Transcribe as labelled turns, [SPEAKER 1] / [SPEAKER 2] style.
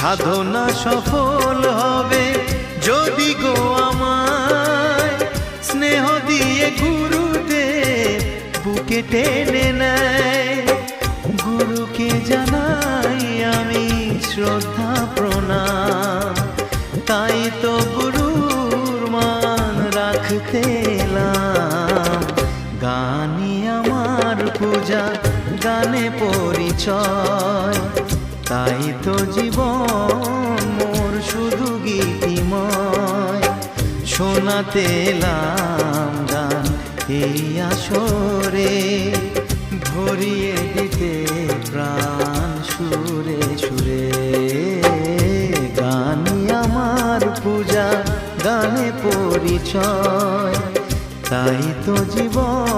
[SPEAKER 1] সাধনা সফল হবে যদি গো আমায় স্নেহ দিয়ে গুরুদেব বুকে টেনে নেয়। গুরুকে জানাই আমি শ্রদ্ধা প্রণাম, তাই তো গুরুর মান রাখতে এলাম। গানই আমার পূজা, গানে পরিচয়, তাই তো জীবন মোর শুধু গীতিময়। শোনাতে এলাম গান এই আসরে, ভরিয়ে দিতে প্রাণ সুরে সুরে। গানই আমার পূজা, গানে পরিচয়, তাই তো জীবন